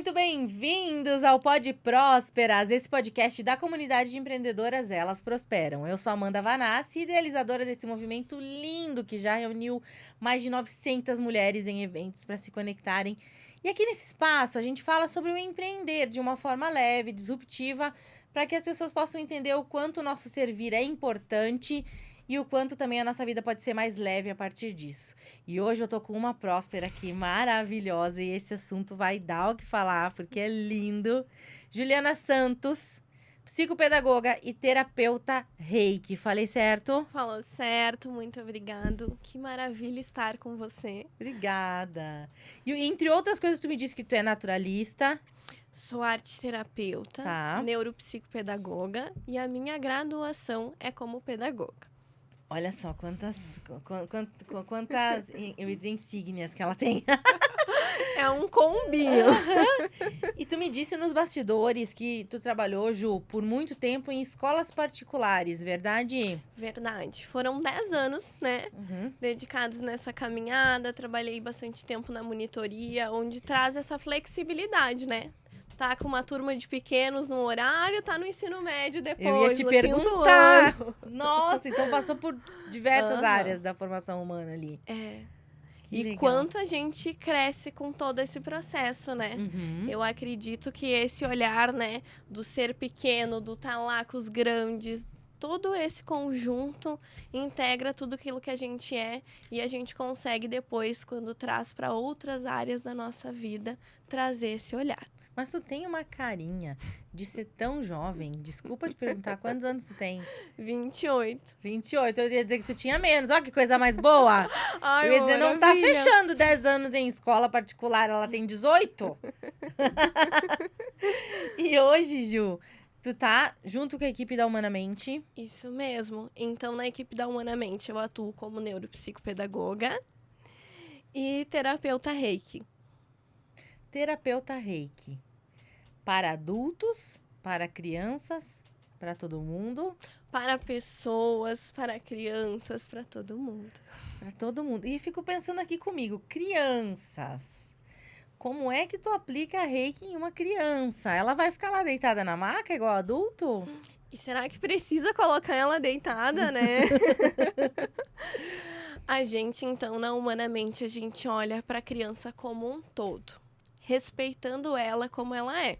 muito bem-vindos ao Pod Prósperas, esse podcast da comunidade de empreendedoras Elas Prosperam. Eu sou Amanda Vanassi, idealizadora desse movimento lindo que já reuniu mais de 900 mulheres em eventos para se conectarem. E aqui nesse espaço a gente fala sobre o empreender de uma forma leve, disruptiva, para que as pessoas possam entender o quanto o nosso servir é importante e o quanto também a nossa vida pode ser mais leve a partir disso. E hoje eu tô com uma próspera aqui, maravilhosa, e esse assunto vai dar o que falar, porque é lindo. Juliana Santos, psicopedagoga e terapeuta Reiki. Falei certo? Falou certo, muito obrigado. Que maravilha estar com você. Obrigada. E entre outras coisas, tu me disse que tu é naturalista. Sou arte-terapeuta, Tá. neuropsicopedagoga e a minha graduação é como pedagoga. Olha só quantas eu ia dizer insígnias que ela tem. É um combinho. E tu me disse nos bastidores que tu trabalhou, Ju, por muito tempo em escolas particulares, verdade? Verdade. Foram 10 anos, né? Dedicados nessa caminhada. Trabalhei bastante tempo na monitoria, onde traz essa flexibilidade, né? Tá com uma turma de pequenos no horário, tá no ensino médio depois, Eu ia te no perguntar. quinto ano. Nossa, então passou por diversas áreas da formação humana ali. É. Que E legal. quanto a gente cresce com todo esse processo, né? Eu acredito que esse olhar, né, do ser pequeno, do estar lá com os grandes, todo esse conjunto integra tudo aquilo que a gente é e a gente consegue depois, quando traz para outras áreas da nossa vida, trazer esse olhar. Mas tu tem uma carinha de ser tão jovem. Desculpa te perguntar, quantos anos tu tem? 28. 28. Eu ia dizer que tu tinha menos. Olha que coisa mais boa. Ai, Eu ia dizer, não tá maravilha. fechando 10 anos em escola particular, ela tem 18. E hoje, Ju, tu tá junto com a equipe da Humanamente. Isso mesmo. Então, na equipe da Humanamente, eu atuo como neuropsicopedagoga e terapeuta Reiki. Terapeuta Reiki. Para adultos, para crianças, para todo mundo. Para pessoas, para crianças, para todo mundo. Para todo mundo. E fico pensando aqui comigo, crianças. Como é que tu aplica Reiki em uma criança? Ela vai ficar lá deitada na maca igual adulto? E será que precisa colocar ela deitada, né? A gente, então, na Humanamente, a gente olha para a criança como um todo, respeitando ela como ela é.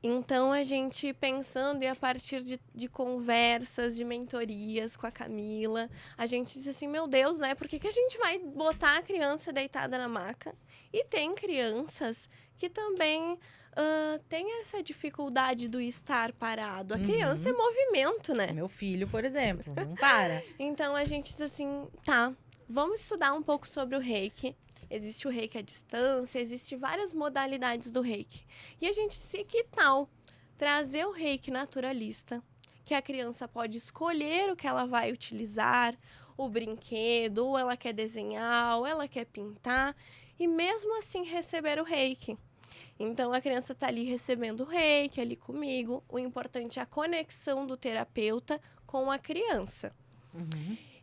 Então, a gente pensando e a partir de conversas, de mentorias com a Camila, a gente diz assim, meu Deus, né? Por que a gente vai botar a criança deitada na maca? E tem crianças que também têm essa dificuldade do estar parado. A criança é movimento, né? Meu filho, por exemplo, não para. Então, a gente diz assim, tá, vamos estudar um pouco sobre o Reiki. Existe o Reiki à distância, existem várias modalidades do Reiki. E a gente disse, que tal trazer o Reiki naturalista, que a criança pode escolher o que ela vai utilizar, o brinquedo, ou ela quer desenhar, ou ela quer pintar, e mesmo assim receber o Reiki. Então, a criança está ali recebendo o Reiki, ali comigo. O importante é a conexão do terapeuta com a criança.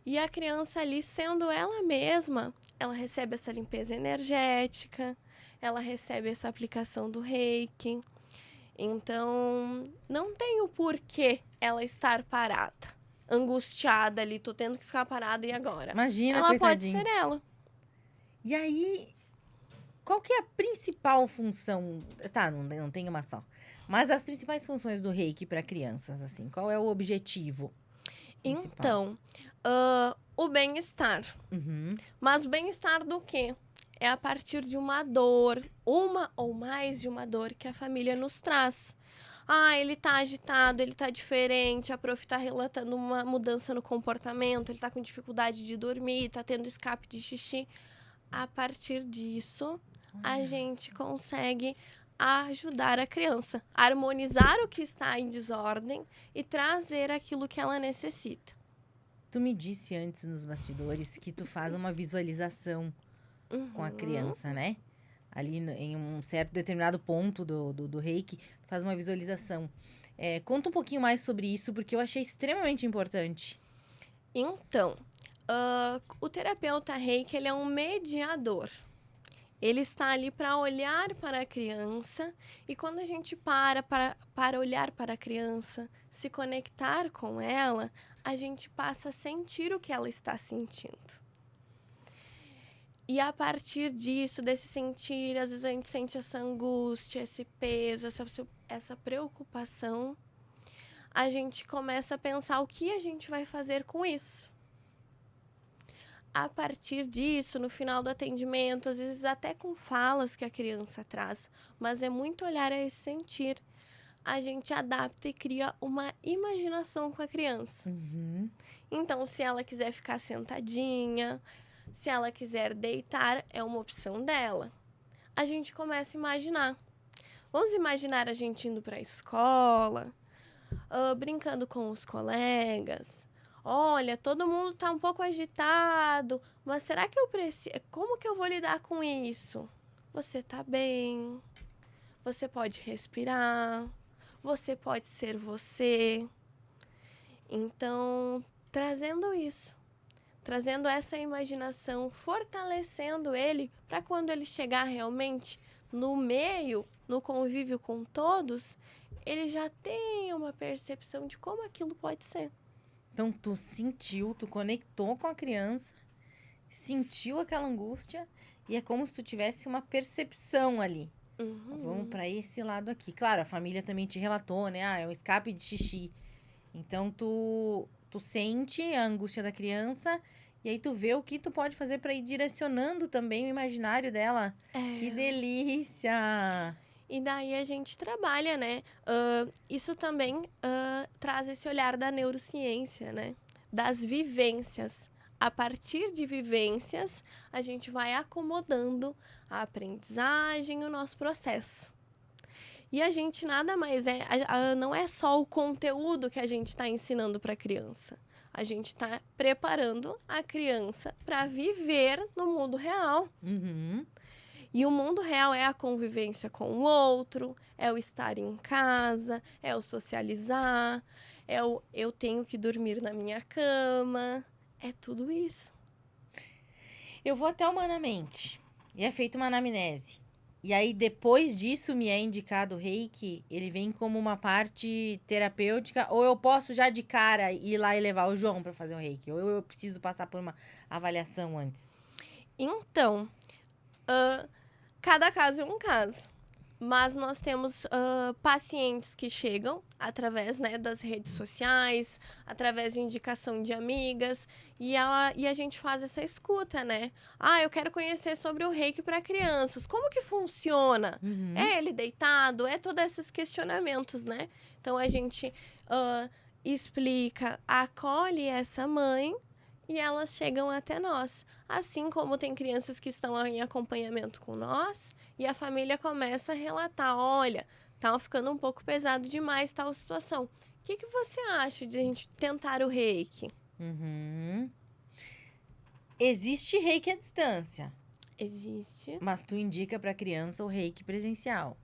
E a criança ali, sendo ela mesma, ela recebe essa limpeza energética, ela recebe essa aplicação do Reiki. Então, não tem o porquê ela estar parada, angustiada ali, tô tendo que ficar parada e agora? Imagina, Ela coitadinha. pode ser ela. E aí, qual que é a principal função? Tá, não tem uma só. Mas as principais funções do Reiki para crianças, assim, qual é o objetivo principal? Então, o bem-estar. Mas bem-estar do quê? É a partir de uma dor, uma ou mais de uma dor que a família nos traz. Ah, ele tá agitado, ele tá diferente, a prof tá relatando uma mudança no comportamento, ele tá com dificuldade de dormir, tá tendo escape de xixi. A partir disso, a gente consegue ajudar a criança, harmonizar o que está em desordem e trazer aquilo que ela necessita. Tu me disse antes nos bastidores que tu faz uma visualização com a criança, né? Ali em um certo determinado ponto do Reiki, tu faz uma visualização. Conta um pouquinho mais sobre isso, porque eu achei extremamente importante. Então, o terapeuta Reiki, ele é um mediador. Ele está ali para olhar para a criança, e quando a gente para olhar para a criança, se conectar com ela, a gente passa a sentir o que ela está sentindo. E a partir disso, desse sentir, às vezes a gente sente essa angústia, esse peso, essa preocupação, a gente começa a pensar o que a gente vai fazer com isso. A partir disso, no final do atendimento, às vezes até com falas que a criança traz, mas é muito olhar a esse sentir. A gente adapta e cria uma imaginação com a criança. Uhum. Então, se ela quiser ficar sentadinha, se ela quiser deitar, é uma opção dela. A gente começa a imaginar. Vamos imaginar a gente indo para a escola, brincando com os colegas. Olha, todo mundo está um pouco agitado, mas será que eu preciso? Como que eu vou lidar com isso? Você está bem, você pode respirar, você pode ser você. Então, trazendo isso, trazendo essa imaginação, fortalecendo ele para quando ele chegar realmente no meio, no convívio com todos, ele já tem uma percepção de como aquilo pode ser. Então, tu sentiu, tu conectou com a criança, sentiu aquela angústia e é como se tu tivesse uma percepção ali. Uhum. Vamos para esse lado aqui. Claro, a família também te relatou, né? Ah, é um escape de xixi. Então, tu sente a angústia da criança e aí tu vê o que tu pode fazer para ir direcionando também o imaginário dela. Que delícia! E daí a gente trabalha, né? Isso também traz esse olhar da neurociência, né? Das vivências. A partir de vivências, a gente vai acomodando a aprendizagem, o nosso processo. E a gente nada mais não é só o conteúdo que a gente está ensinando para a criança. A gente está preparando a criança para viver no mundo real. Uhum. E o mundo real é a convivência com o outro, é o estar em casa, é o socializar, é o eu tenho que dormir na minha cama, é tudo isso. Eu vou até humanamente e é feita uma anamnese. E aí, depois disso, me é indicado o reiki, ele vem como uma parte terapêutica, ou eu posso já de cara ir lá e levar o João para fazer o reiki, ou eu preciso passar por uma avaliação antes? Então, cada caso é um caso. Mas nós temos pacientes que chegam através, né, das redes sociais, através de indicação de amigas, e a gente faz essa escuta, né? Ah, eu quero conhecer sobre o reiki para crianças. Como que funciona? Uhum. É ele deitado? É todos esses questionamentos, né? Então, a gente explica, acolhe essa mãe e elas chegam até nós. Assim como tem crianças que estão em acompanhamento com nós, e a família começa a relatar, olha, tá ficando um pouco pesado demais tal situação. O que você acha de a gente tentar o reiki? Uhum. Existe reiki à distância, Existe. mas tu indica para criança o reiki presencial.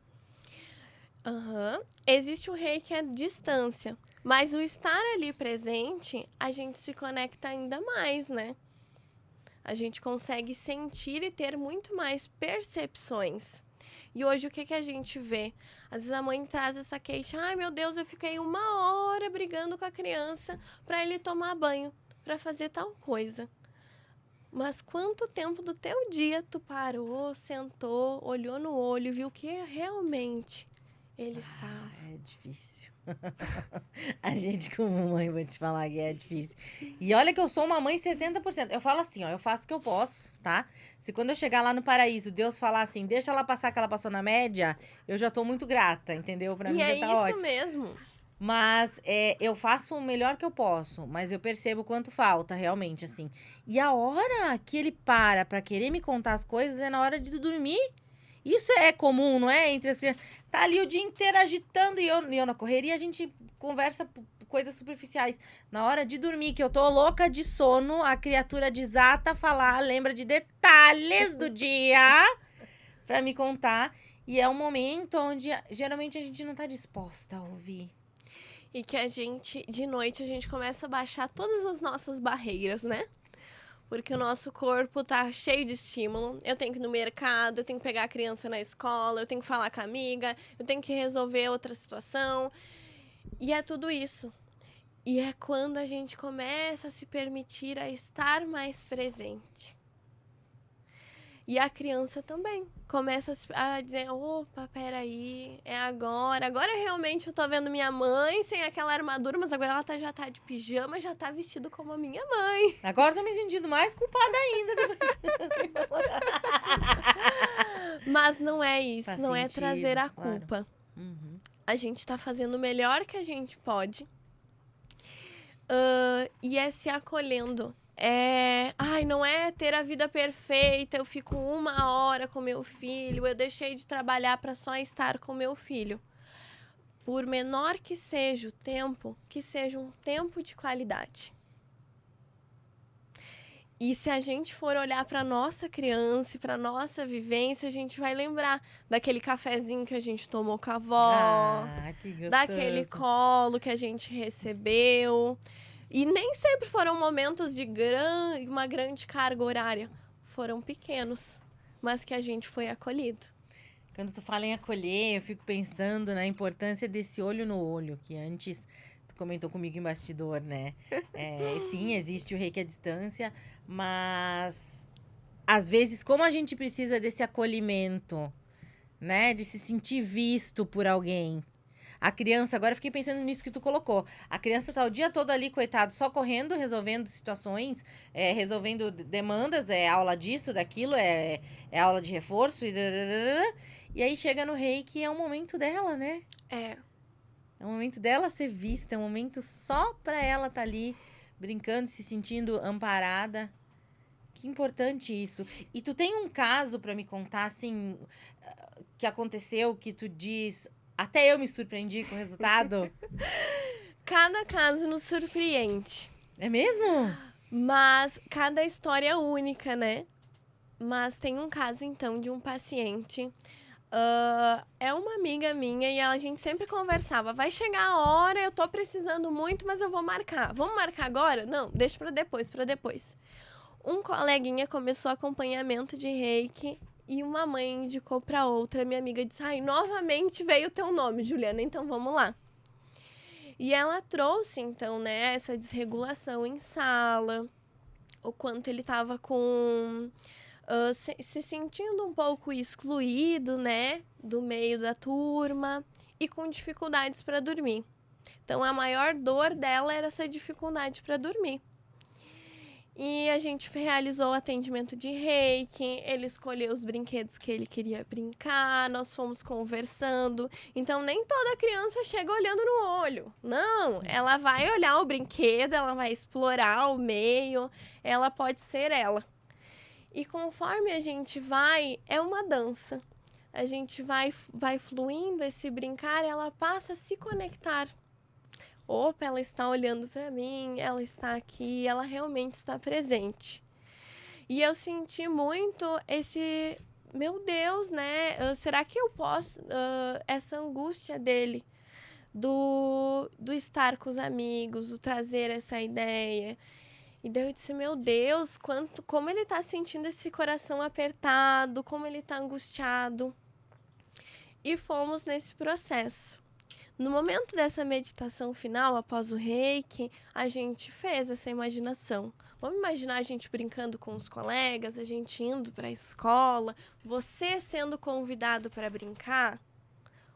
Existe o reiki à distância, mas o estar ali presente, a gente se conecta ainda mais, né? A gente consegue sentir e ter muito mais percepções. E hoje, o que a gente vê? Às vezes a mãe traz essa queixa. Ai, meu Deus, eu fiquei 1 hora brigando com a criança para ele tomar banho, para fazer tal coisa. Mas quanto tempo do teu dia tu parou, sentou, olhou no olho, viu que realmente ele estava? É difícil. A gente, como mãe, vou te falar que é difícil. E olha que eu sou uma mãe 70%. Eu falo assim, ó, eu faço o que eu posso, tá? Se quando eu chegar lá no paraíso, Deus falar assim, deixa ela passar que ela passou na média, eu já tô muito grata, entendeu? Pra mim já tá ótimo. Isso mesmo. Mas eu faço o melhor que eu posso, mas eu percebo quanto falta, realmente, assim. E a hora que ele pra querer me contar as coisas é na hora de dormir. Isso é comum, não é? Entre as crianças. Tá ali o dia inteiro agitando e eu na correria, a gente conversa coisas superficiais. Na hora de dormir, que eu tô louca de sono, a criatura desata a falar, lembra de detalhes do dia pra me contar. E é um momento onde geralmente a gente não tá disposta a ouvir. E que de noite, a gente começa a baixar todas as nossas barreiras, né? porque o nosso corpo tá cheio de estímulo. Eu tenho que ir no mercado, eu tenho que pegar a criança na escola, eu tenho que falar com a amiga, eu tenho que resolver outra situação. E é tudo isso. E é quando a gente começa a se permitir a estar mais presente. E a criança também começa a dizer, opa, peraí, é agora. Agora realmente eu tô vendo minha mãe sem aquela armadura, mas agora ela já tá de pijama, já tá vestido como a minha mãe. Agora eu tô me sentindo mais culpada ainda. Mas não é isso, Faz não é sentido, trazer a claro. culpa. Uhum. A gente tá fazendo o melhor que a gente pode. E é se acolhendo. Não é ter a vida perfeita, eu fico 1 hora com meu filho, eu deixei de trabalhar para só estar com meu filho. Por menor que seja o tempo, que seja um tempo de qualidade. E se a gente for olhar para nossa criança e para nossa vivência, a gente vai lembrar daquele cafezinho que a gente tomou com a avó, Que gostoso. daquele colo que a gente recebeu. E nem sempre foram momentos de uma grande carga horária. Foram pequenos, mas que a gente foi acolhido. Quando tu fala em acolher, eu fico pensando na importância desse olho no olho, que antes tu comentou comigo em bastidor, né? Sim, existe o reiki à distância, mas às vezes, como a gente precisa desse acolhimento, né? De se sentir visto por alguém. A criança, agora eu fiquei pensando nisso que tu colocou. A criança tá o dia todo ali, coitado, só correndo, resolvendo situações, resolvendo demandas, aula disso, daquilo, é aula de reforço. E aí chega no reiki e é um momento dela, né? É um momento dela ser vista, é um momento só pra ela tá ali, brincando, se sentindo amparada. Que importante isso. E tu tem um caso pra me contar, assim, que aconteceu, que tu diz... Até eu me surpreendi com o resultado. Cada caso nos surpreende. É mesmo? Mas cada história é única, né? Mas tem um caso, então, de um paciente. É uma amiga minha e a gente sempre conversava. Vai chegar a hora, eu tô precisando muito, mas eu vou marcar. Vamos marcar agora? Não, deixa pra depois. Um coleguinha começou acompanhamento de reiki e uma mãe indicou pra outra. Minha amiga disse, novamente veio o teu nome, Juliana, então vamos lá. E ela trouxe, então, né, essa desregulação em sala, o quanto ele estava se sentindo um pouco excluído, né, do meio da turma e com dificuldades para dormir. Então, a maior dor dela era essa dificuldade para dormir. E a gente realizou o atendimento de reiki, ele escolheu os brinquedos que ele queria brincar, nós fomos conversando. Então, nem toda criança chega olhando no olho. Não, ela vai olhar o brinquedo, ela vai explorar o meio, ela pode ser ela. E conforme a gente vai, é uma dança. A gente vai fluindo esse brincar, ela passa a se conectar. Opa, ela está olhando para mim, ela está aqui, ela realmente está presente. E eu senti muito esse, meu Deus, né? Será que eu posso, essa angústia dele, do estar com os amigos, do trazer essa ideia. E daí eu disse, meu Deus, como ele está sentindo esse coração apertado, como ele está angustiado. E fomos nesse processo. No momento dessa meditação final, após o reiki, a gente fez essa imaginação. Vamos imaginar a gente brincando com os colegas, a gente indo para a escola, você sendo convidado para brincar.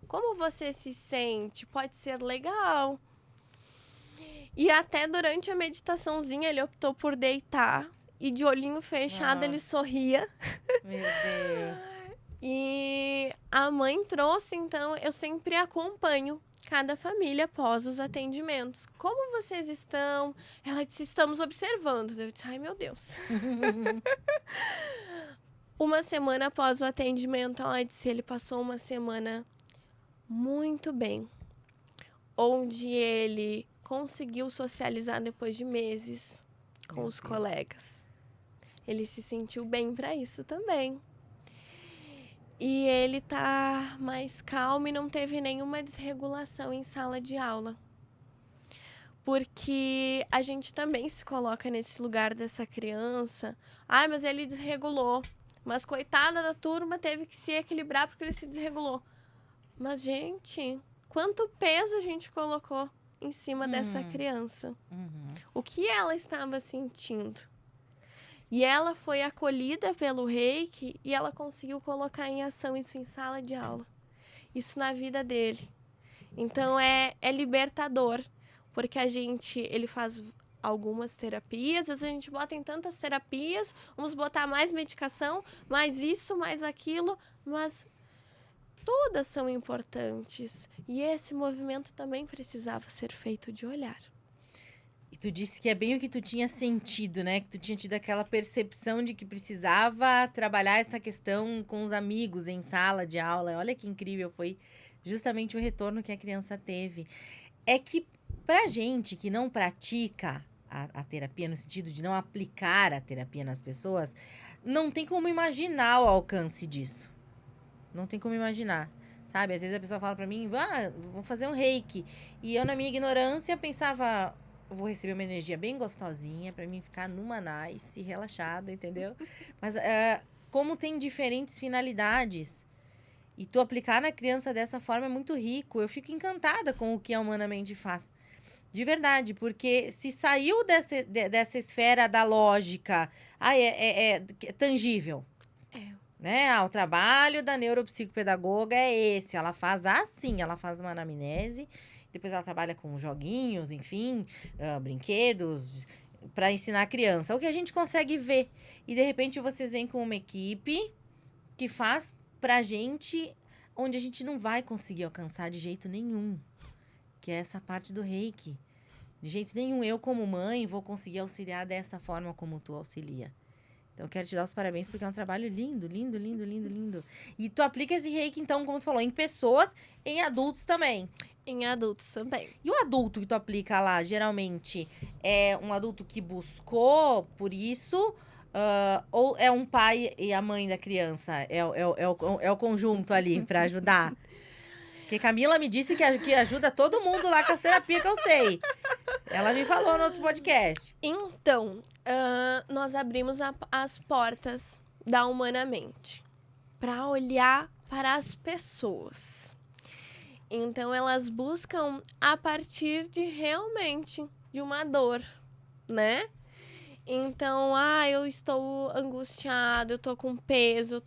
Como você se sente? Pode ser legal. E até durante a meditaçãozinha, ele optou por deitar e de olhinho fechado ele sorria. Meu Deus. E a mãe trouxe, então, eu sempre acompanho cada família após os atendimentos. Como vocês estão? Ela disse, estamos observando. Eu disse, ai, meu Deus. Uma semana após o atendimento, ela disse, ele passou uma semana muito bem. Onde ele conseguiu socializar depois de meses com os colegas. Ele se sentiu bem para isso também. E ele tá mais calmo e não teve nenhuma desregulação em sala de aula. Porque a gente também se coloca nesse lugar dessa criança. Ai, mas ele desregulou. Mas coitada da turma, teve que se equilibrar porque ele se desregulou. Mas, gente, quanto peso a gente colocou em cima dessa criança? O que ela estava sentindo? E ela foi acolhida pelo Reiki e ela conseguiu colocar em ação isso em sala de aula. Isso na vida dele. Então, é libertador. Porque ele faz algumas terapias, às vezes a gente bota em tantas terapias, vamos botar mais medicação, mais isso, mais aquilo, mas todas são importantes. E esse movimento também precisava ser feito de olhar. E tu disse que é bem o que tu tinha sentido, né? Que tu tinha tido aquela percepção de que precisava trabalhar essa questão com os amigos em sala de aula. Olha que incrível, foi justamente o retorno que a criança teve. É que pra gente que não pratica a terapia, no sentido de não aplicar a terapia nas pessoas, não tem como imaginar o alcance disso. Não tem como imaginar, sabe? Às vezes a pessoa fala pra mim, vou fazer um reiki. E eu, na minha ignorância, pensava, vou receber uma energia bem gostosinha pra mim ficar numa nice, relaxada, entendeu? Mas como tem diferentes finalidades, e tu aplicar na criança dessa forma é muito rico. Eu fico encantada com o que a Humanamente faz. De verdade, porque se saiu dessa esfera da lógica, é tangível. Né? O trabalho da neuropsicopedagoga é esse. Ela faz assim, ela faz uma anamnese, depois ela trabalha com joguinhos, enfim, brinquedos, para ensinar a criança. O que a gente consegue ver. E, de repente, vocês vêm com uma equipe que faz pra gente onde a gente não vai conseguir alcançar de jeito nenhum. Que é essa parte do reiki. De jeito nenhum, eu como mãe vou conseguir auxiliar dessa forma como tu auxilia. Então, eu quero te dar os parabéns porque é um trabalho lindo, lindo, lindo, lindo, lindo. E tu aplica esse reiki, então, como tu falou, em pessoas, em adultos também. Em adultos também. E o adulto que tu aplica lá, geralmente, é um adulto que buscou por isso... ou é um pai e a mãe da criança? É o conjunto ali para ajudar? Porque Camila me disse que ajuda todo mundo lá com as terapias que eu sei. Ela me falou no outro podcast. Então, nós abrimos as portas da Humanamente para olhar para as pessoas. Então, elas buscam a partir de realmente de uma dor, né? Então, eu estou angustiado, eu tô com peso,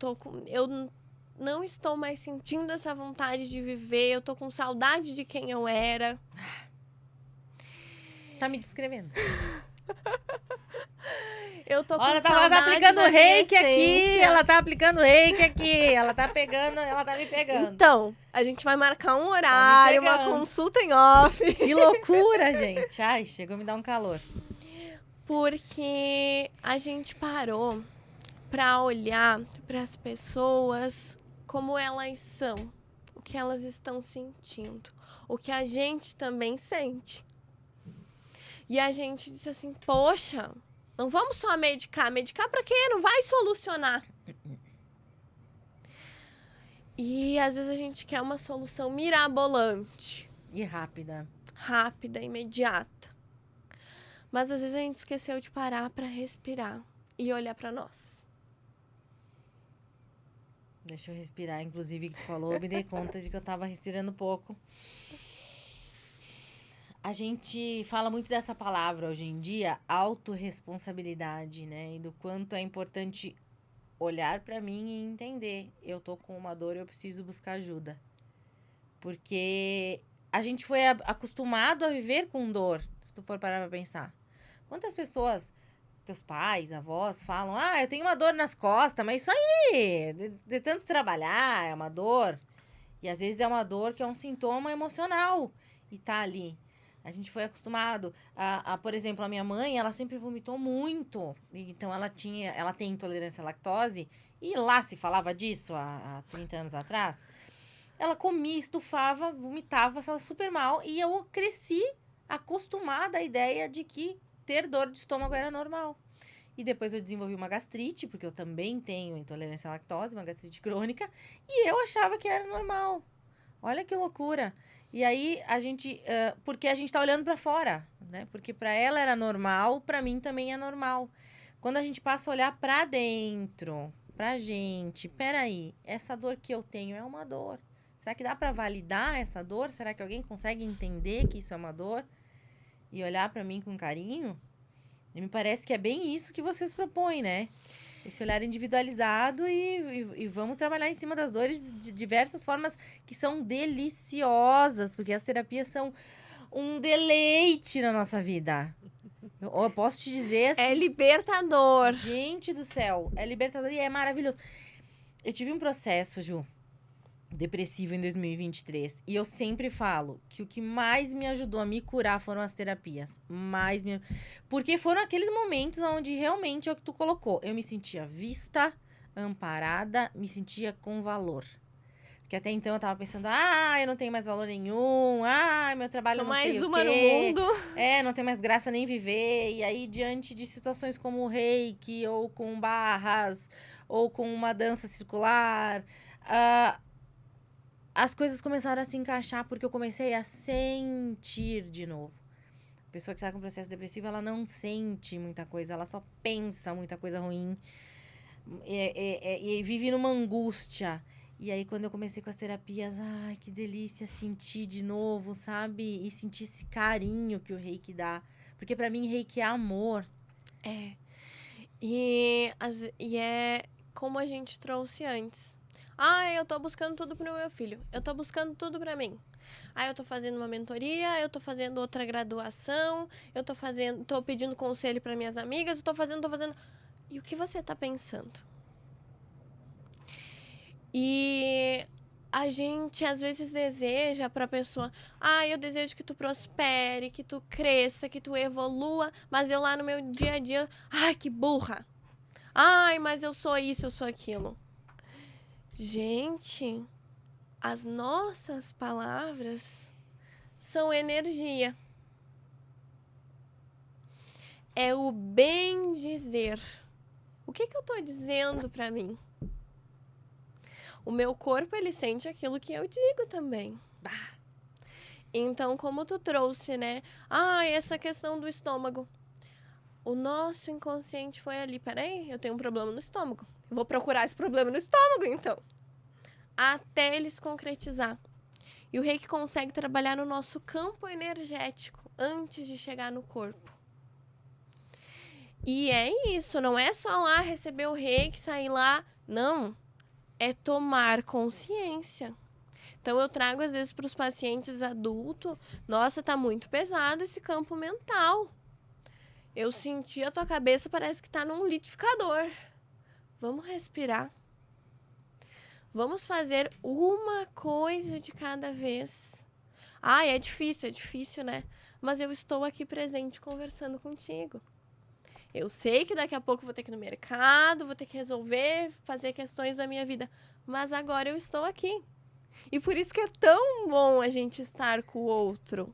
eu não estou mais sentindo essa vontade de viver, eu tô com saudade de quem eu era. Tá me descrevendo. Eu tô com ela saudade tá aplicando reiki aqui, essência. ela tá aplicando reiki aqui, ela tá me pegando. Então, a gente vai marcar um horário, uma consulta em off. Que loucura, gente. Ai, chegou a me dar um calor. Porque a gente parou para olhar para as pessoas como elas são, o que elas estão sentindo, o que a gente também sente. E a gente disse assim, poxa, não vamos só medicar. Medicar para quê? Não vai solucionar. E às vezes a gente quer uma solução mirabolante. E rápida. Rápida, imediata. Mas às vezes a gente esqueceu de parar para respirar e olhar para nós. Deixa eu respirar. Inclusive, que tu falou, eu me dei conta de que eu tava respirando pouco. A gente fala muito dessa palavra hoje em dia, autorresponsabilidade, né? E do quanto é importante olhar pra mim e entender. Eu tô com uma dor, eu preciso buscar ajuda. Porque a gente foi acostumado a viver com dor, se tu for parar pra pensar. Quantas pessoas, teus pais, avós, falam, eu tenho uma dor nas costas, mas isso aí, de tanto trabalhar, é uma dor. E às vezes é uma dor que é um sintoma emocional e tá ali. A gente foi acostumado por exemplo, a minha mãe, ela sempre vomitou muito. Então, ela tem intolerância à lactose. E lá se falava disso há 30 anos atrás. Ela comia, estufava, vomitava, passava super mal. E eu cresci acostumada à ideia de que ter dor de estômago era normal. E depois eu desenvolvi uma gastrite, porque eu também tenho intolerância à lactose, uma gastrite crônica. E eu achava que era normal. Olha que loucura. E aí, porque a gente tá olhando pra fora, né? Porque pra ela era normal, pra mim também é normal. Quando a gente passa a olhar pra dentro, pra gente, peraí, essa dor que eu tenho é uma dor. Será que dá pra validar essa dor? Será que alguém consegue entender que isso é uma dor? E olhar pra mim com carinho? E me parece que é bem isso que vocês propõem, né? Esse olhar individualizado e vamos trabalhar em cima das dores de diversas formas que são deliciosas, porque as terapias são um deleite na nossa vida. Eu posso te dizer assim... É libertador. Gente do céu, é libertador e é maravilhoso. Eu tive um processo, Ju, depressivo em 2023. E eu sempre falo que o que mais me ajudou a me curar foram as terapias. Porque foram aqueles momentos onde realmente é o que tu colocou. Eu me sentia vista, amparada, me sentia com valor. Porque até então eu tava pensando, eu não tenho mais valor nenhum, meu trabalho Sou não sei mais o uma no quê. mundo. Não tem mais graça nem viver. E aí, diante de situações como o reiki, ou com barras, ou com uma dança circular, as coisas começaram a se encaixar porque eu comecei a sentir de novo. A pessoa que tá com processo depressivo, ela não sente muita coisa, ela só pensa muita coisa ruim e vive numa angústia. E aí, quando eu comecei com as terapias, que delícia sentir de novo, sabe? E sentir esse carinho que o reiki dá. Porque pra mim, reiki é amor. É. E é como a gente trouxe antes. Eu tô buscando tudo pro meu filho. Eu tô buscando tudo pra mim. Eu tô fazendo uma mentoria, eu tô fazendo outra graduação, eu tô pedindo conselho para minhas amigas, eu tô fazendo. E o que você tá pensando? E a gente às vezes deseja pra pessoa, eu desejo que tu prospere, que tu cresça, que tu evolua, mas eu lá no meu dia a dia, que burra. Mas eu sou isso, eu sou aquilo. Gente, as nossas palavras são energia. É o bem dizer. O que eu tô dizendo pra mim? O meu corpo, ele sente aquilo que eu digo também. Então, como tu trouxe, né? Essa questão do estômago. O nosso inconsciente foi ali, peraí, eu tenho um problema no estômago. Eu vou procurar esse problema no estômago, então. Até ele se concretizar. E o reiki consegue trabalhar no nosso campo energético antes de chegar no corpo. E é isso, não é só lá receber o reiki, sair lá. Não, é tomar consciência. Então, eu trago, às vezes, para os pacientes adultos, nossa, tá muito pesado esse campo mental. Eu senti a tua cabeça, parece que tá num liquidificador. Vamos respirar. Vamos fazer uma coisa de cada vez. É difícil, né? Mas eu estou aqui presente conversando contigo. Eu sei que daqui a pouco vou ter que ir no mercado, vou ter que resolver, fazer questões da minha vida. Mas agora eu estou aqui. E por isso que é tão bom a gente estar com o outro.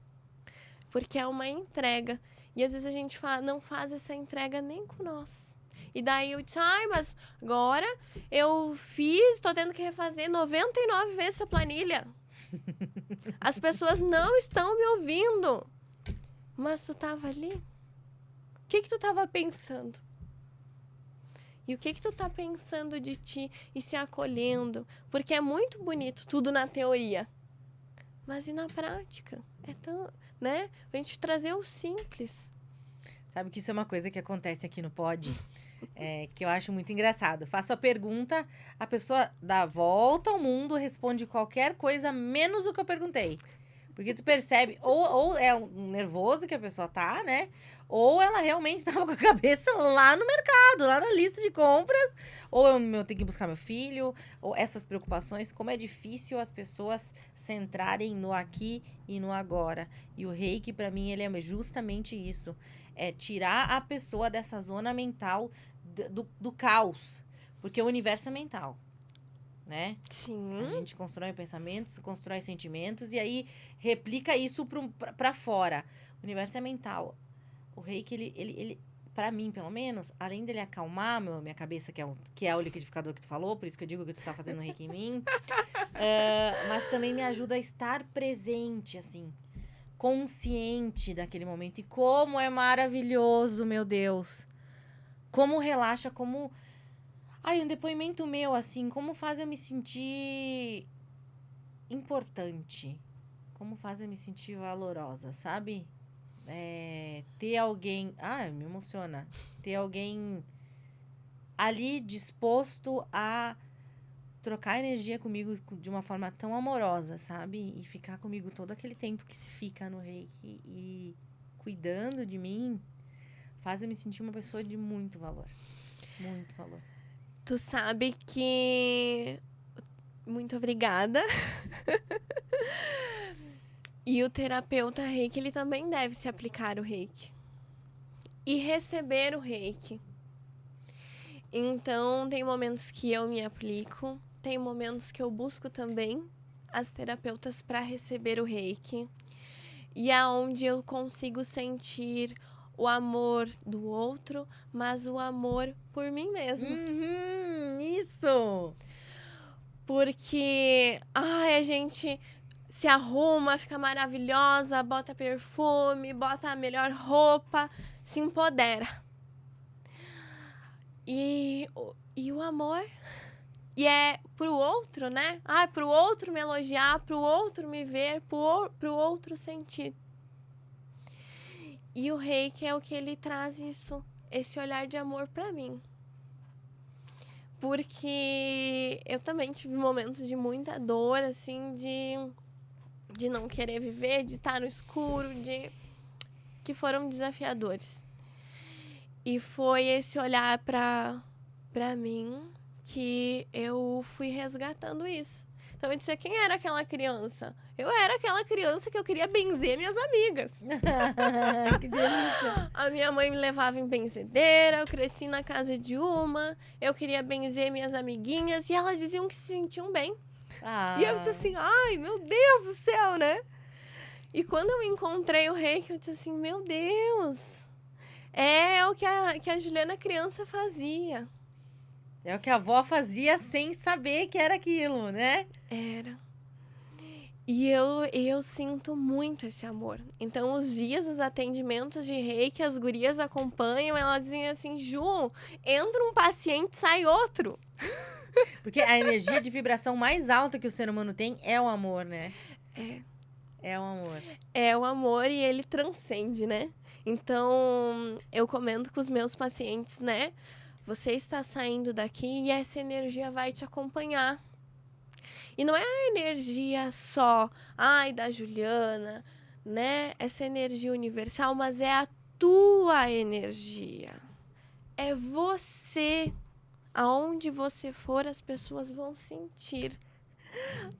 Porque é uma entrega. E às vezes a gente não faz essa entrega nem com nós. E daí eu disse, mas agora eu tô tendo que refazer 99 vezes essa planilha. As pessoas não estão me ouvindo. Mas tu tava ali? O que tu tava pensando? E o que tu tá pensando de ti e se acolhendo? Porque é muito bonito tudo na teoria. Mas e na prática? É tão, né? A gente trazer o simples. Sabe que isso é uma coisa que acontece aqui no Pod, que eu acho muito engraçado. Faço a pergunta, a pessoa dá a volta ao mundo, responde qualquer coisa, menos o que eu perguntei. Porque tu percebe, ou é um nervoso que a pessoa tá, né? Ou ela realmente estava com a cabeça lá no mercado, lá na lista de compras. Ou eu tenho que buscar meu filho, ou essas preocupações. Como é difícil as pessoas centrarem no aqui e no agora. E o reiki, pra mim, ele é justamente isso. É tirar a pessoa dessa zona mental do caos. Porque o universo é mental. Né? Sim. A gente constrói pensamentos, constrói sentimentos e aí replica isso pra fora. O universo é mental. O reiki, ele pra mim, pelo menos, além dele acalmar minha cabeça, que é o liquidificador que tu falou, por isso que eu digo que tu tá fazendo reiki em mim, mas também me ajuda a estar presente, assim, consciente daquele momento. E como é maravilhoso, meu Deus. Como relaxa, como... Ai, um depoimento meu, assim, como faz eu me sentir importante. Como faz eu me sentir valorosa, sabe? Ter alguém... Ah, me emociona. Ter alguém ali disposto a trocar energia comigo de uma forma tão amorosa, sabe? E ficar comigo todo aquele tempo que se fica no reiki e cuidando de mim, faz eu me sentir uma pessoa de muito valor. Muito valor. Tu sabe que... Muito obrigada. E o terapeuta reiki, ele também deve se aplicar o reiki. E receber o reiki. Então, tem momentos que eu me aplico, tem momentos que eu busco também as terapeutas para receber o reiki. E é onde eu consigo sentir o amor do outro, mas o amor por mim mesma. Isso! Porque a gente se arruma, fica maravilhosa, bota perfume, bota a melhor roupa, se empodera. E o amor... E é pro outro, né? Pro outro me elogiar, pro outro me ver, pro outro sentir. E o reiki é o que ele traz isso, esse olhar de amor pra mim. Porque eu também tive momentos de muita dor, assim, de não querer viver, de estar no escuro, que foram desafiadores. E foi esse olhar pra mim que eu fui resgatando isso. Então eu disse, quem era aquela criança? Eu era aquela criança que eu queria benzer minhas amigas. Que delícia! A minha mãe me levava em benzedeira, eu cresci na casa de uma, eu queria benzer minhas amiguinhas e elas diziam que se sentiam bem. E eu disse assim, ai, meu Deus do céu, né? E quando eu encontrei o reiki, eu disse assim, meu Deus, é o que a Juliana criança fazia. É o que a avó fazia sem saber que era aquilo, né? Era. E eu sinto muito esse amor. Então, os dias, os atendimentos de reiki, as gurias acompanham, elas dizem assim, Ju, entra um paciente, sai outro. Porque a energia de vibração mais alta que o ser humano tem é o amor, né? É o amor. É o amor e ele transcende, né? Então, eu comento com os meus pacientes, né? Você está saindo daqui e essa energia vai te acompanhar. E não é a energia só, da Juliana, né? Essa energia universal, mas é a tua energia. É você. Aonde você for, as pessoas vão sentir.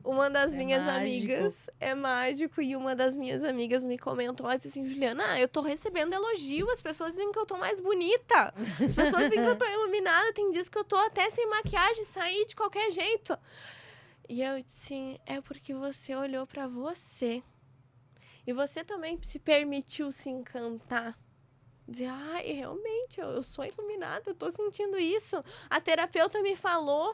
Uma das minhas amigas é mágico e uma das minhas amigas me comentou assim, Juliana, eu tô recebendo elogio, as pessoas dizem que eu tô mais bonita, as pessoas dizem que eu tô iluminada, tem dias que eu tô até sem maquiagem, sair de qualquer jeito. E eu disse, é porque você olhou pra você. E você também se permitiu se encantar. Dizer, realmente, eu sou iluminada, eu tô sentindo isso. A terapeuta me falou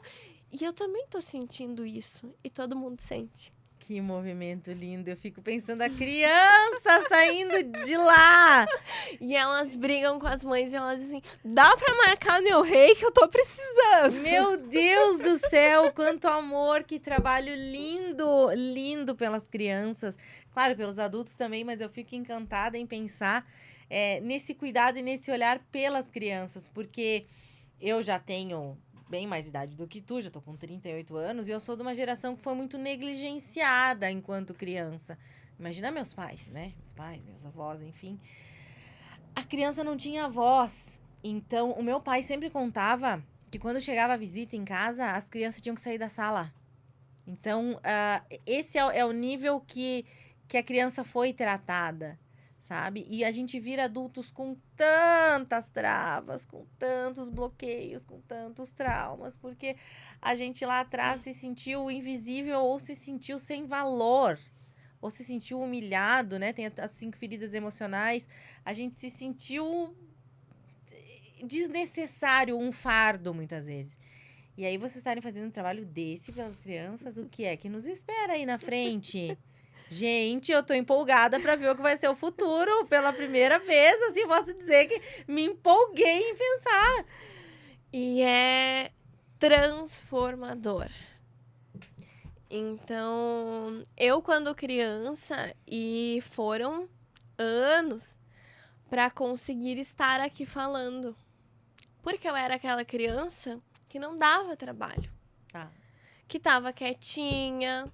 e eu também tô sentindo isso. E todo mundo sente. Que movimento lindo. Eu fico pensando a criança saindo de lá. E elas brigam com as mães e elas dizem, dá pra marcar meu rei que eu tô precisando. Meu Deus do céu, quanto amor, que trabalho lindo, lindo pelas crianças. Claro, pelos adultos também, mas eu fico encantada em pensar nesse cuidado e nesse olhar pelas crianças, porque eu já tenho bem mais idade do que tu, já tô com 38 anos, e eu sou de uma geração que foi muito negligenciada enquanto criança. Imagina meus pais, né? Meus pais, meus avós, enfim. A criança não tinha voz. Então, o meu pai sempre contava que quando chegava a visita em casa, as crianças tinham que sair da sala. Então, esse é o nível que a criança foi tratada, sabe? E a gente vira adultos com tantas travas, com tantos bloqueios, com tantos traumas, porque a gente lá atrás se sentiu invisível ou se sentiu sem valor, ou se sentiu humilhado, né? Tem as 5 feridas emocionais. A gente se sentiu desnecessário, um fardo, muitas vezes. E aí, vocês estarem fazendo um trabalho desse pelas crianças, o que é que nos espera aí na frente? Gente, eu tô empolgada pra ver o que vai ser o futuro. Pela primeira vez, assim, posso dizer que me empolguei em pensar. E é transformador. Então, eu quando criança, e foram anos para conseguir estar aqui falando. Porque eu era aquela criança que não dava trabalho. Tá. Que tava quietinha,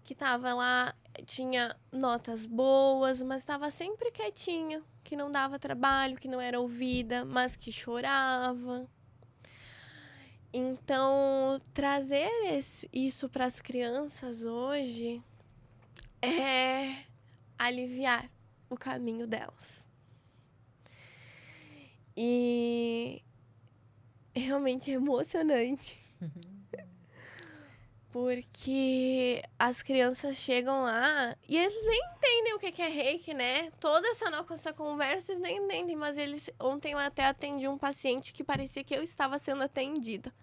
que tava lá, tinha notas boas, mas estava sempre quietinha, que não dava trabalho, que não era ouvida, mas que chorava. Então, trazer isso para as crianças hoje é aliviar o caminho delas. E realmente é emocionante. Porque as crianças chegam lá e eles nem entendem o que é reiki, né? Toda essa conversa eles nem entendem, mas ontem eu até atendi um paciente que parecia que eu estava sendo atendida.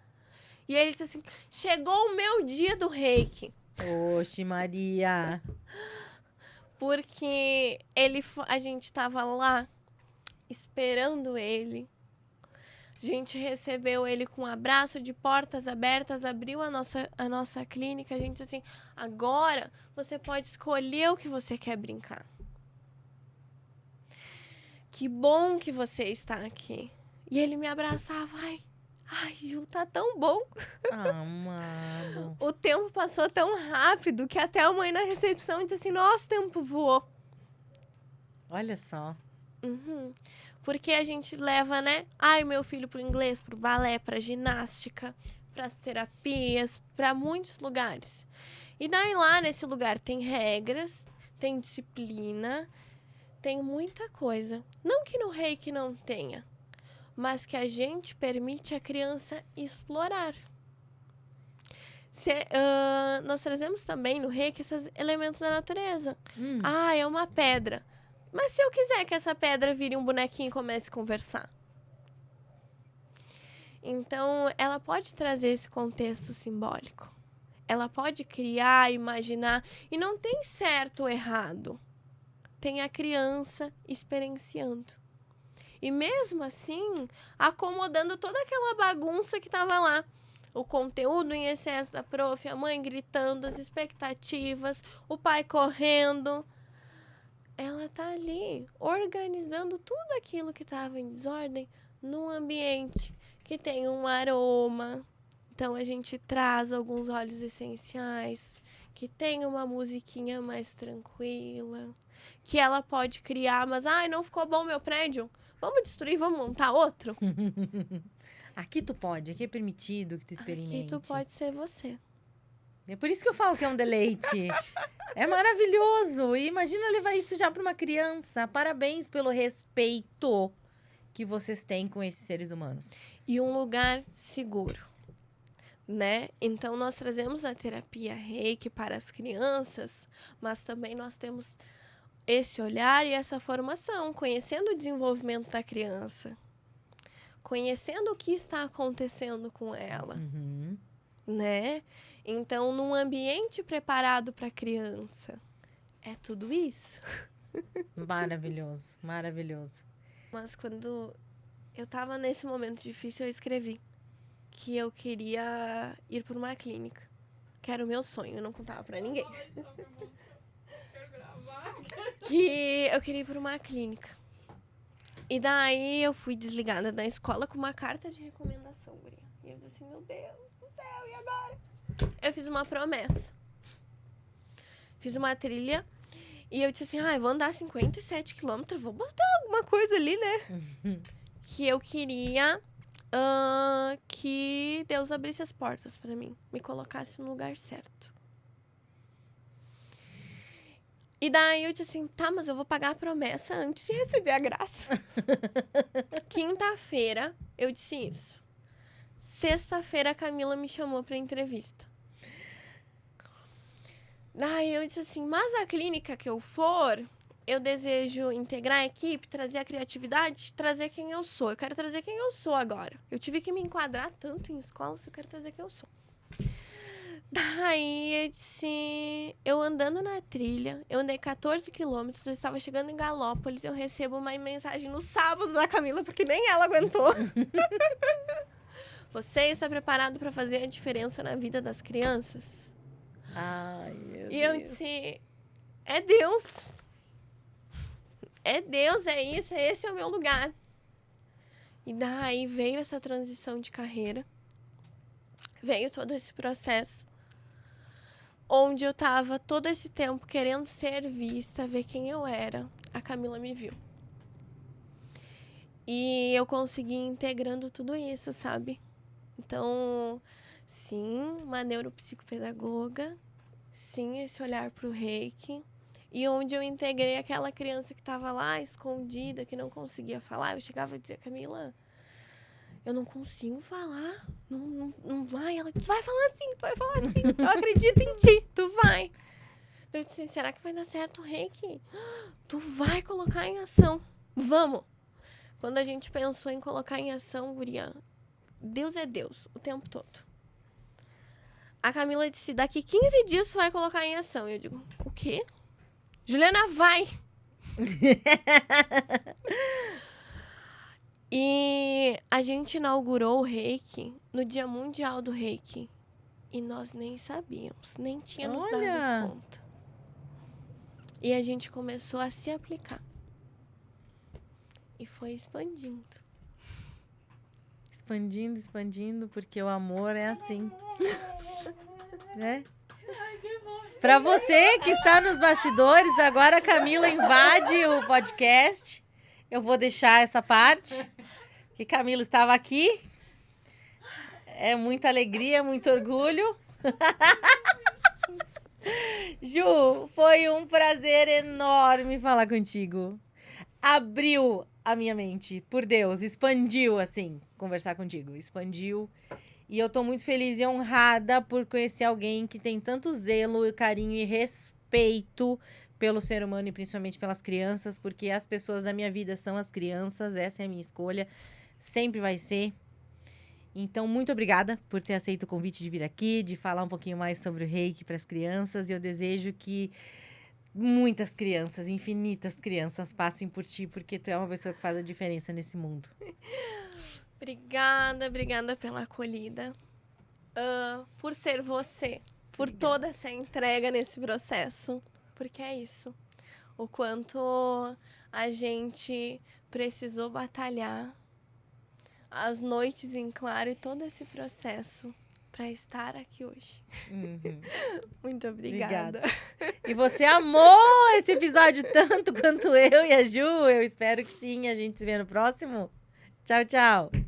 E aí ele disse assim, chegou o meu dia do reiki. Oxe, Maria. Porque a gente estava lá esperando ele. A gente recebeu ele com um abraço de portas abertas, abriu a nossa clínica. A gente assim, agora você pode escolher o que você quer brincar. Que bom que você está aqui. E ele me abraçava, ai, Ju, tá tão bom. Amado. O tempo passou tão rápido que até a mãe na recepção disse assim, nosso tempo voou. Olha só. Uhum. Porque a gente leva, né? Ai, meu filho pro inglês, pro balé, pra ginástica, pras terapias, pra muitos lugares. E daí lá nesse lugar tem regras, tem disciplina, tem muita coisa. Não que no reiki não tenha, mas que a gente permite a criança explorar. Nós trazemos também no reiki esses elementos da natureza. Ah, é uma pedra. Mas se eu quiser que essa pedra vire um bonequinho e comece a conversar? Então, ela pode trazer esse contexto simbólico. Ela pode criar, imaginar. E não tem certo ou errado. Tem a criança experienciando. E mesmo assim, acomodando toda aquela bagunça que estava lá. O conteúdo em excesso da prof, a mãe gritando, as expectativas, o pai correndo. Ela tá ali organizando tudo aquilo que estava em desordem num ambiente que tem um aroma. Então a gente traz alguns óleos essenciais, que tem uma musiquinha mais tranquila, que ela pode criar, mas não ficou bom meu prédio. Vamos destruir, vamos montar outro? Aqui tu pode, aqui é permitido que tu experimente. Aqui tu pode ser você. É por isso que eu falo que é um deleite. É maravilhoso. E imagina levar isso já para uma criança. Parabéns pelo respeito que vocês têm com esses seres humanos. E um lugar seguro, né? Então, nós trazemos a terapia reiki para as crianças, mas também nós temos esse olhar e essa formação, conhecendo o desenvolvimento da criança, conhecendo o que está acontecendo com ela, né? Então, num ambiente preparado para a criança, é tudo isso. Maravilhoso, maravilhoso. Mas quando eu estava nesse momento difícil, eu escrevi que eu queria ir para uma clínica. Que era o meu sonho, eu não contava para ninguém. Que eu queria ir para uma clínica. E daí eu fui desligada da escola com uma carta de recomendação, guria. E eu disse assim, meu Deus do céu, e agora? Eu fiz uma promessa. Fiz uma trilha. E eu disse assim, vou andar 57 quilômetros, vou botar alguma coisa ali, né? Que eu queria que Deus abrisse as portas pra mim. Me colocasse no lugar certo. E daí eu disse assim, tá, mas eu vou pagar a promessa antes de receber a graça. Quinta-feira, eu disse isso. Sexta-feira, a Camila me chamou pra entrevista. Daí eu disse assim, mas a clínica que eu for, eu desejo integrar a equipe, trazer a criatividade, trazer quem eu sou. Eu quero trazer quem eu sou agora. Eu tive que me enquadrar tanto em escola, se eu quero trazer quem eu sou. Daí, eu disse, eu andando na trilha, eu andei 14 quilômetros, eu estava chegando em Galópolis, eu recebo uma mensagem no sábado da Camila, porque nem ela aguentou. Você está preparado para fazer a diferença na vida das crianças? Ai, meu E Deus. eu disse, é Deus. É Deus, é isso, esse é o meu lugar. E daí veio essa transição de carreira, veio todo esse processo, onde eu tava todo esse tempo querendo ser vista, ver quem eu era. A Camila me viu. E eu consegui ir integrando tudo isso, sabe? Então, sim, uma neuropsicopedagoga, sim, esse olhar pro reiki. E onde eu integrei aquela criança que estava lá, escondida, que não conseguia falar. Eu chegava e dizia, Camila, eu não consigo falar. Não vai. Ela, tu vai falar sim, tu vai falar sim. Eu acredito em ti, tu vai. Eu disse, será que vai dar certo o reiki? Tu vai colocar em ação. Vamos. Quando a gente pensou em colocar em ação, guria, Deus é Deus, o tempo todo. A Camila disse, daqui 15 dias tu vai colocar em ação. Eu digo, o quê? Juliana, vai! E a gente inaugurou o reiki no Dia Mundial do Reiki. E nós nem sabíamos, nem tínhamos dado conta. E a gente começou a se aplicar. E foi expandindo. Expandindo, porque o amor é assim. Né? Pra você que está nos bastidores, agora a Camila invade o podcast. Eu vou deixar essa parte, que Camila estava aqui. É muita alegria, muito orgulho. Ju, foi um prazer enorme falar contigo. Abriu a minha mente, por Deus, expandiu, assim, conversar contigo, expandiu. E eu tô muito feliz e honrada por conhecer alguém que tem tanto zelo, carinho e respeito pelo ser humano e principalmente pelas crianças, porque as pessoas da minha vida são as crianças, essa é a minha escolha, sempre vai ser. Então, muito obrigada por ter aceito o convite de vir aqui, de falar um pouquinho mais sobre o reiki para as crianças, e eu desejo que muitas crianças, infinitas crianças passem por ti, porque tu é uma pessoa que faz a diferença nesse mundo. Obrigada pela acolhida, por ser você, por toda essa entrega nesse processo, porque é isso, o quanto a gente precisou batalhar, as noites em claro e todo esse processo para estar aqui hoje. Uhum. Muito obrigada. E você amou esse episódio tanto quanto eu e a Ju, eu espero que sim, a gente se vê no próximo. Tchau, tchau.